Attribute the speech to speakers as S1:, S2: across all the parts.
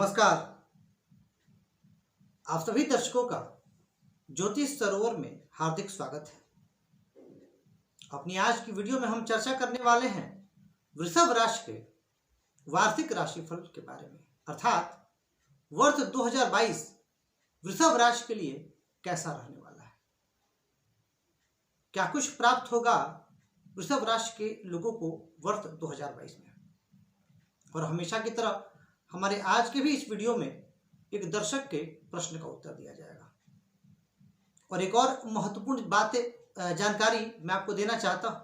S1: नमस्कार। आप सभी दर्शकों का ज्योतिष सरोवर में हार्दिक स्वागत है। अपनी आज की वीडियो में हम चर्चा करने वाले हैं वृषभ राशि के वार्षिक राशिफल के बारे में, अर्थात वर्ष 2022 वृषभ राशि के लिए कैसा रहने वाला है, क्या कुछ प्राप्त होगा वृषभ राशि के लोगों को वर्ष 2022 में। और हमेशा की तरह हमारे आज के भी इस वीडियो में एक दर्शक के प्रश्न का उत्तर दिया जाएगा। और एक और महत्वपूर्ण जानकारी मैं आपको देना चाहता हूं।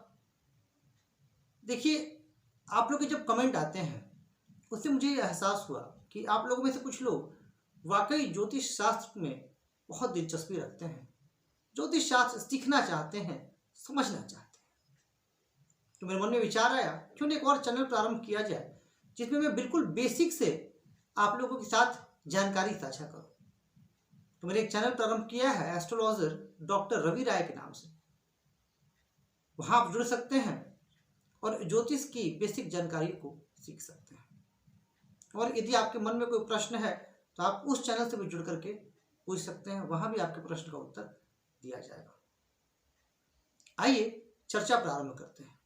S1: देखिए, आप लोग के जब कमेंट आते हैं उससे मुझे ये एहसास हुआ कि आप लोगों में से कुछ लोग वाकई ज्योतिष शास्त्र में बहुत दिलचस्पी रखते हैं, ज्योतिष शास्त्र सीखना चाहते हैं, समझना चाहते हैं। तो मेरे मन में विचार आया क्यों न एक और चैनल प्रारंभ किया जाए जिसमें मैं बिल्कुल बेसिक से आप लोगों के साथ जानकारी साझा करूं। तो मैंने एक चैनल प्रारंभ किया है एस्ट्रोलॉजर डॉक्टर रवि राय के नाम से। वहां आप जुड़ सकते हैं और ज्योतिष की बेसिक जानकारी को सीख सकते हैं। और यदि आपके मन में कोई प्रश्न है तो आप उस चैनल से भी जुड़ करके पूछ सकते हैं, वहां भी आपके प्रश्न का उत्तर दिया जाएगा। आइए चर्चा प्रारंभ करते हैं।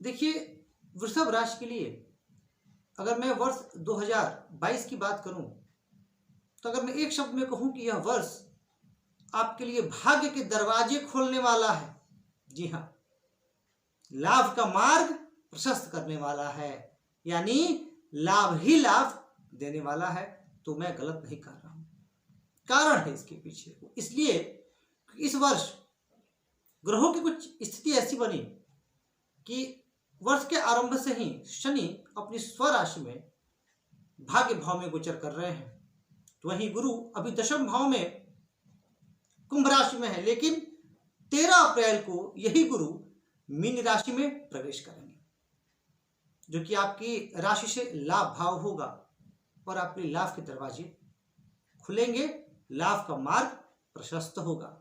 S1: देखिए, वृषभ राशि के लिए अगर मैं वर्ष 2022 की बात करूं तो अगर मैं एक शब्द में कहूं कि यह वर्ष आपके लिए भाग्य के दरवाजे खोलने वाला है, जी हां, लाभ का मार्ग प्रशस्त करने वाला है, यानी लाभ ही लाभ देने वाला है, तो मैं गलत नहीं कर रहा हूं। कारण है इसके पीछे, इसलिए इस वर्ष ग्रहों की कुछ स्थिति ऐसी बनी कि वर्ष के आरंभ से ही शनि अपनी स्वराशि में भाग्य भाव में गोचर कर रहे हैं। तो वहीं गुरु अभी दशम भाव में कुंभ राशि में है, लेकिन 13 अप्रैल को यही गुरु मीन राशि में प्रवेश करेंगे, जो कि आपकी राशि से लाभ भाव होगा और आपके लाभ के दरवाजे खुलेंगे, लाभ का मार्ग प्रशस्त होगा।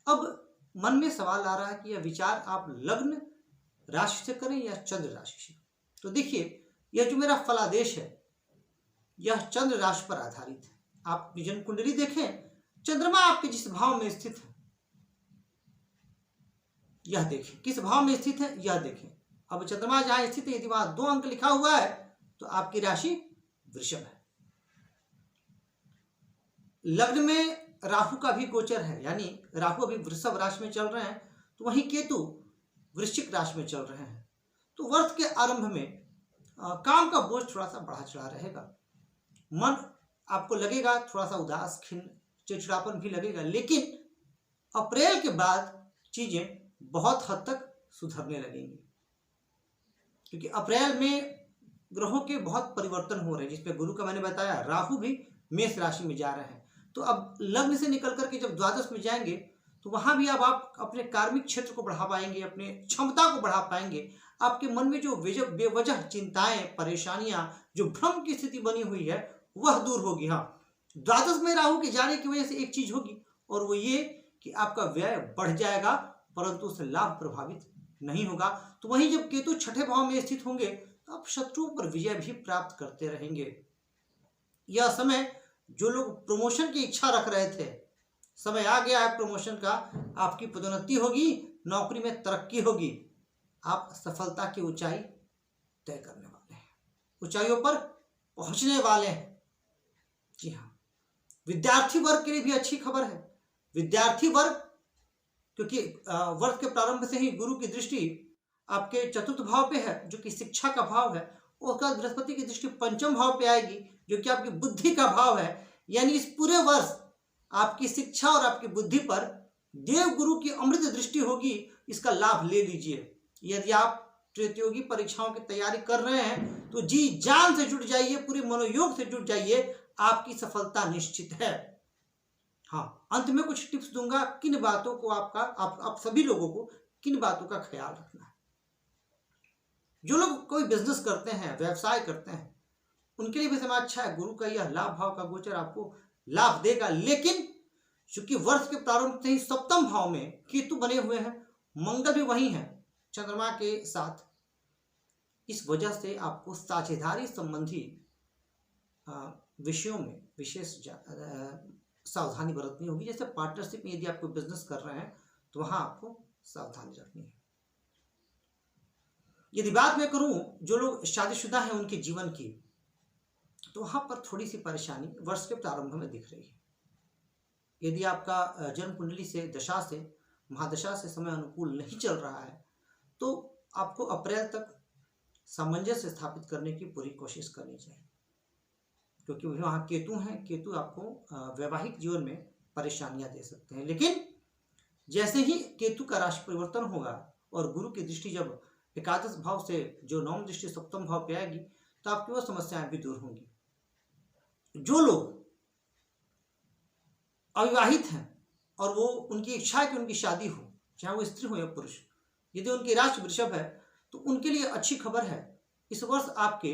S1: अब मन में सवाल आ रहा है कि यह विचार आप लग्न राशि से करें या चंद्र राशि से। तो देखिए, यह जो मेरा फलादेश है यह चंद्र राशि पर आधारित है। आप जन्म कुंडली देखें, चंद्रमा आपके जिस भाव में स्थित है यह देखें, किस भाव में स्थित है यह देखें। अब चंद्रमा जहां स्थित है, यदि वहां 2 अंक लिखा हुआ है तो आपकी राशि वृषभ है। लग्न में राहु का भी गोचर है, यानी राहु अभी वृषभ राशि में चल रहे हैं, तो वहीं केतु वृश्चिक राशि में चल रहे हैं। तो वर्ष के आरंभ में काम का बोझ थोड़ा सा बढ़ा चढ़ा रहेगा, मन आपको लगेगा थोड़ा सा उदास, खिन्न, चिड़चिड़ापन भी लगेगा, लेकिन अप्रैल के बाद चीजें बहुत हद तक सुधरने लगेंगी, क्योंकि अप्रैल में ग्रहों के बहुत परिवर्तन हो रहे हैं, जिसपे गुरु का मैंने बताया, राहु भी मेष राशि में जा रहे हैं। तो अब लग्न से निकल करके जब द्वादश में जाएंगे तो वहां भी अब आप अपने कार्मिक क्षेत्र को बढ़ा पाएंगे, अपने क्षमता को बढ़ा पाएंगे। आपके मन में जो बेवजह चिंताएं, परेशानियां, जो भ्रम की स्थिति बनी हुई है वह दूर होगी। हाँ, द्वादश में राहु के जाने की वजह से एक चीज होगी, और वो ये कि आपका व्यय बढ़ जाएगा परंतु उससे लाभ प्रभावित नहीं होगा। तो वहीं जब केतु छठे भाव में स्थित होंगे तो आप शत्रुओं पर विजय भी प्राप्त करते रहेंगे। यह समय जो लोग प्रमोशन की इच्छा रख रहे थे, समय आ गया है प्रमोशन का, आपकी पदोन्नति होगी, नौकरी में तरक्की होगी, आप सफलता की ऊंचाई तय करने वाले हैं, ऊंचाइयों पर पहुंचने वाले हैं। जी हाँ, विद्यार्थी वर्ग के लिए भी अच्छी खबर है। विद्यार्थी वर्ग, क्योंकि वर्ष के प्रारंभ से ही गुरु की दृष्टि आपके चतुर्थ भाव पे है, जो कि शिक्षा का भाव है, और उसका बृहस्पति की दृष्टि पंचम भाव पे आएगी, जो कि आपकी बुद्धि का भाव है। यानी इस पूरे वर्ष आपकी शिक्षा और आपकी बुद्धि पर देव गुरु की अमृत दृष्टि होगी। इसका लाभ ले लीजिए। यदि आप प्रतियोगी परीक्षाओं की तैयारी कर रहे हैं तो जी जान से जुट जाइए, पूरे मनोयोग से जुट जाइए, आपकी सफलता निश्चित है। हाँ, अंत में कुछ टिप्स दूंगा, किन बातों को आप सभी लोगों को किन बातों का ख्याल रखना है। जो लोग कोई बिजनेस करते हैं, व्यवसाय करते हैं, उनके लिए भी समय अच्छा है। गुरु का यह लाभ भाव का गोचर आपको लाभ देगा, लेकिन चूंकि वर्ष के प्रारंभ से ही सप्तम भाव में केतु बने हुए हैं, मंगल भी वही है चंद्रमा के साथ, इस वजह से आपको साझेदारी संबंधी विषयों में विशेष सावधानी बरतनी होगी। जैसे पार्टनरशिप में यदि आप कोई बिजनेस कर रहे हैं तो वहां आपको सावधानी रखनी है। यदि बात मैं करूं जो लोग शादीशुदा हैं उनके जीवन की, तो वहां पर थोड़ी सी परेशानी वर्ष के प्रारंभ में दिख रही है। यदि आपका जन्म कुंडली से दशा से महादशा से समय अनुकूल नहीं चल रहा है तो आपको अप्रैल तक सामंजस्य स्थापित करने की पूरी कोशिश करनी चाहिए, क्योंकि वहाँ केतु हैं। केतु आपको वैवाहिक जीवन में परेशानियां दे सकते हैं। लेकिन जैसे ही केतु का राशि परिवर्तन होगा और गुरु की दृष्टि जब एकादश भाव से जो नवम दृष्टि सप्तम भाव पे आएगी तो आपकी वो समस्याएं भी दूर होंगी। जो लोग अविवाहित हैं और वो उनकी इच्छा है कि उनकी शादी हो, चाहे वो स्त्री हो या पुरुष, यदि उनकी राशि वृषभ है तो उनके लिए अच्छी खबर है। इस वर्ष आपके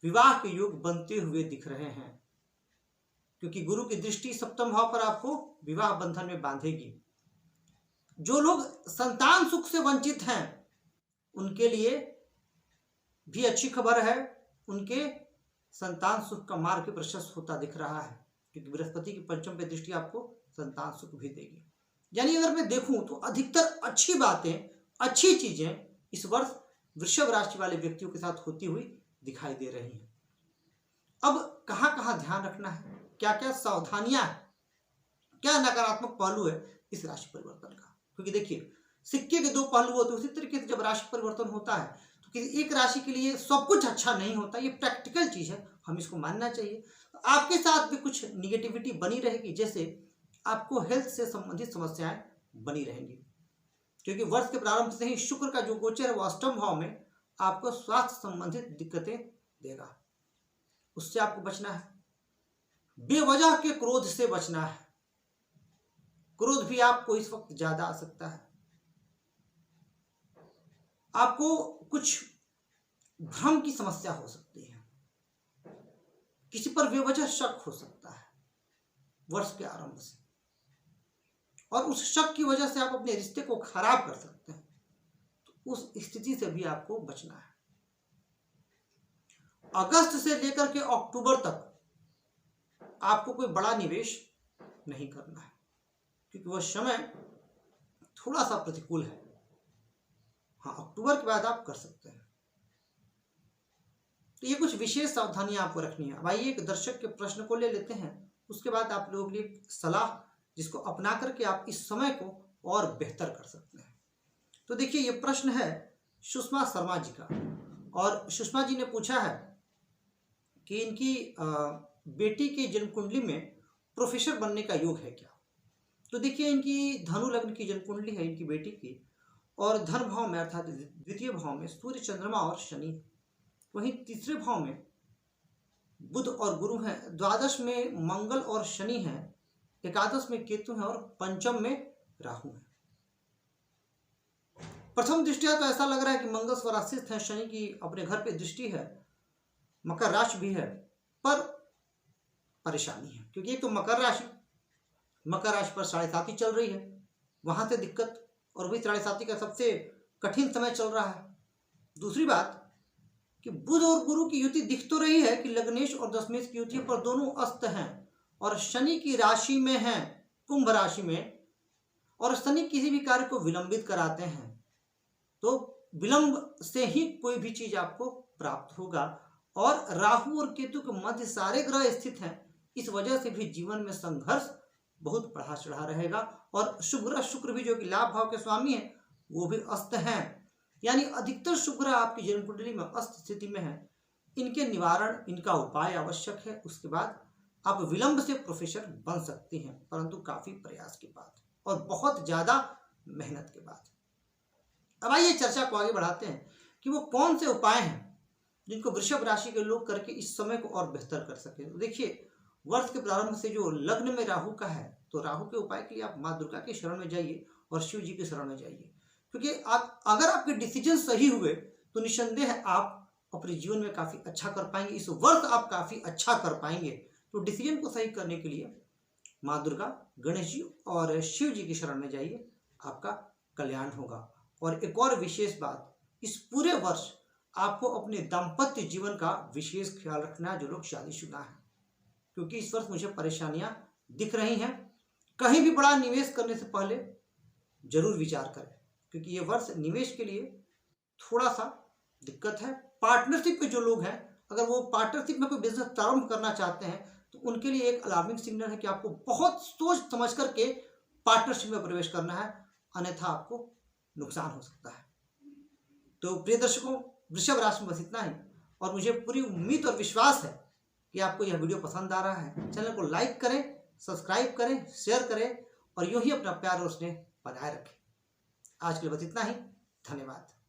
S1: विवाह के योग बनते हुए दिख रहे हैं, क्योंकि गुरु की दृष्टि सप्तम भाव पर आपको विवाह बंधन में बांधेगी। जो लोग संतान सुख से वंचित हैं उनके लिए भी अच्छी खबर है। उनके संतान सुख का मार्ग प्रशस्त होता दिख रहा है, क्योंकि बृहस्पति की पंचम पे दृष्टि आपको संतान सुख भी देगी। यानी अगर मैं देखूं तो अधिकतर अच्छी बातें, अच्छी चीजें इस वर्ष वृषभ राशि वाले व्यक्तियों के साथ होती हुई दिखाई दे रही हैं। अब कहां कहां ध्यान रखना है, क्या क्या सावधानियां हैं, क्या नकारात्मक पहलू है इस राशि परिवर्तन का। क्योंकि देखिए सिक्के के दो पहलू होते हैं, उसी तरीके से जब राशि परिवर्तन होता है तो किसी एक राशि के लिए सब कुछ अच्छा नहीं होता। ये प्रैक्टिकल चीज है, हम इसको मानना चाहिए। आपके साथ भी कुछ निगेटिविटी बनी रहेगी, जैसे आपको हेल्थ से संबंधित समस्याएं बनी रहेंगी, क्योंकि वर्ष के प्रारंभ से ही शुक्र का जो गोचर है वो अष्टम भाव में आपको स्वास्थ्य संबंधित दिक्कतें देगा। उससे आपको बचना है। बेवजह के क्रोध से बचना है। क्रोध भी आपको इस वक्त ज्यादा आ सकता है। आपको कुछ भ्रम की समस्या हो सकती है, किसी पर बेवजह शक हो सकता है वर्ष के आरंभ से, और उस शक की वजह से आप अपने रिश्ते को खराब कर सकते हैं। तो उस स्थिति से भी आपको बचना है। अगस्त से लेकर के अक्टूबर तक आपको कोई बड़ा निवेश नहीं करना है, क्योंकि वह समय थोड़ा सा प्रतिकूल है। हाँ, अक्टूबर के बाद आप कर सकते हैं। तो ये कुछ विशेष सावधानियां आपको रखनी है। भाई एक दर्शक के प्रश्न को ले लेते हैं, उसके बाद आप लोगों के लिए सलाह जिसको अपना करके आप इस समय को और बेहतर कर सकते हैं। तो देखिए ये प्रश्न है सुषमा शर्मा जी का, और सुषमा जी ने पूछा है कि इनकी बेटी के जन्म कुंडली में प्रोफेसर बनने का योग है क्या। तो देखिए इनकी धनु लग्न की जन्म कुंडली है इनकी बेटी की, और धन भाव में अर्थात द्वितीय भाव में सूर्य चंद्रमा और शनि, वहीं तीसरे भाव में बुध और गुरु हैं, द्वादश में मंगल और शनि हैं, एकादश में केतु है और पंचम में राहु है। प्रथम दृष्टिया तो ऐसा लग रहा है कि मंगल स्वराशित है, शनि की अपने घर पे दृष्टि है, मकर राशि भी है, पर परेशानी है, क्योंकि एक तो मकर राशि पर 7.5 चल रही है, वहां से दिक्कत, और वही 7.5 का सबसे कठिन समय चल रहा है। दूसरी बात कि बुध और गुरु की युति दिख तो रही है कि लग्नेश और दशमेश की युति पर दोनों अस्त हैं, और शनि की राशि में है कुंभ राशि में, और शनि किसी भी कार्य को विलंबित कराते हैं, तो विलंब से ही कोई भी चीज आपको प्राप्त होगा। और राहु और केतु के मध्य सारे ग्रह स्थित हैं, इस वजह से भी जीवन में संघर्ष बहुत बढ़ा चढ़ा रहेगा। और शुक्र भी जो कि लाभ भाव के स्वामी है वो भी अस्त हैं, यानी अधिकतर शुक्र आपकी जन्म कुंडली में अस्त स्थिति में है। इनके निवारण, इनका उपाय आवश्यक है। उसके बाद आप विलंब से प्रोफेसर बन सकते हैं, परंतु काफी प्रयास के बाद और बहुत ज्यादा मेहनत के बाद। अब आइए चर्चा को आगे बढ़ाते हैं कि वो कौन से उपाय हैं जिनको वृषभ राशि के लोग करके इस समय को और बेहतर कर सके। तो देखिए वर्ष के प्रारंभ से जो लग्न में राहु का है, तो राहु के उपाय के लिए आप माँ दुर्गा के शरण में जाइए और शिव जी के शरण में जाइए, क्योंकि अगर आपके डिसीजन सही हुए तो निस्संदेह आप अपने जीवन में काफी अच्छा कर पाएंगे। इस वर्ष आप काफी अच्छा कर पाएंगे। तो डिसीजन को सही करने के लिए माँ दुर्गा, गणेश जी और शिव जी की शरण में जाइए, आपका कल्याण होगा। और एक और विशेष बात, इस पूरे वर्ष आपको अपने दाम्पत्य जीवन का विशेष ख्याल रखना है। जो लोग शादीशुदा हैं क्योंकि इस वर्ष मुझे परेशानियां दिख रही हैं। कहीं भी बड़ा निवेश करने से पहले जरूर विचार करें, क्योंकि ये वर्ष निवेश के लिए थोड़ा सा दिक्कत है। पार्टनरशिप में जो लोग हैं, अगर वो पार्टनरशिप में कोई बिजनेस प्रारंभ करना चाहते हैं तो उनके लिए एक अलार्मिंग सिग्नल है कि आपको बहुत सोच समझ करके पार्टनरशिप में प्रवेश करना है, अन्यथा आपको नुकसान हो सकता है। तो प्रिय दर्शकों, वृषभ राशि में बस इतना ही, और मुझे पूरी उम्मीद और विश्वास है कि आपको यह वीडियो पसंद आ रहा है। चैनल को लाइक करें, सब्सक्राइब करें, शेयर करें और यूं ही अपना प्यार और स्नेह बनाए रखें। आज के लिए बस इतना ही। धन्यवाद।